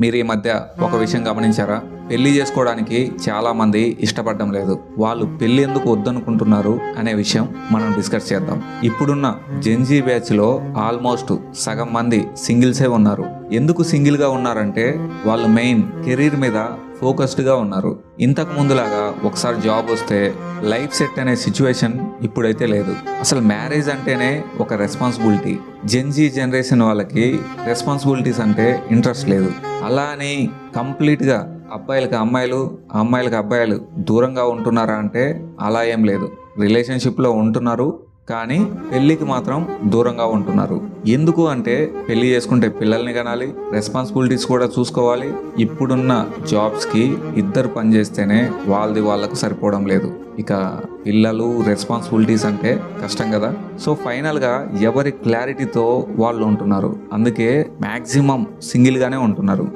మీరు ఈ మధ్య ఒక విషయం గమనించారా? పెళ్లి చేసుకోవడానికి చాలా మంది ఇష్టపడడం లేదు. వాళ్ళు పెళ్లి ఎందుకు వద్దనుకుంటున్నారు అనే విషయం మనం డిస్కస్ చేద్దాం. ఇప్పుడున్న జెన్జీ బ్యాచ్ లో ఆల్మోస్ట్ సగం మంది సింగిల్సే ఉన్నారు. ఎందుకు సింగిల్ గా ఉన్నారంటే వాళ్ళు మెయిన్ కెరీర్ మీద ఫోకస్డ్ గా ఉన్నారు. ఇంతకు ముందులాగా ఒకసారి జాబ్ వస్తే లైఫ్ సెట్ అనే సిచ్యువేషన్ ఇప్పుడైతే లేదు. అసలు మ్యారేజ్ అంటేనే ఒక రెస్పాన్సిబిలిటీ. జెన్జీ జనరేషన్ వాళ్ళకి రెస్పాన్సిబిలిటీస్ అంటే ఇంట్రెస్ట్ లేదు. అలా అని కంప్లీట్గా అబ్బాయిలకి అమ్మాయిలు, అమ్మాయిలకి అబ్బాయిలు దూరంగా ఉంటున్నారా అంటే అలా ఏం లేదు. రిలేషన్షిప్లో ఉంటున్నారు, కానీ పెళ్ళికి మాత్రం దూరంగా ఉంటున్నారు. ఎందుకు అంటే పెళ్లి చేసుకుంటే పిల్లల్ని కనాలి, రెస్పాన్సిబిలిటీస్ కూడా చూసుకోవాలి. ఇప్పుడున్న జాబ్స్కి ఇద్దరు పని చేస్తేనే వాళ్ళకు సరిపోవడం లేదు. ఇక పిల్లలు, రెస్పాన్సిబిలిటీస్ అంటే కష్టం కదా. సో ఫైనల్గా ఎవరి క్లారిటీతో వాళ్ళు ఉంటున్నారు. అందుకే మ్యాక్సిమం సింగిల్గానే ఉంటున్నారు.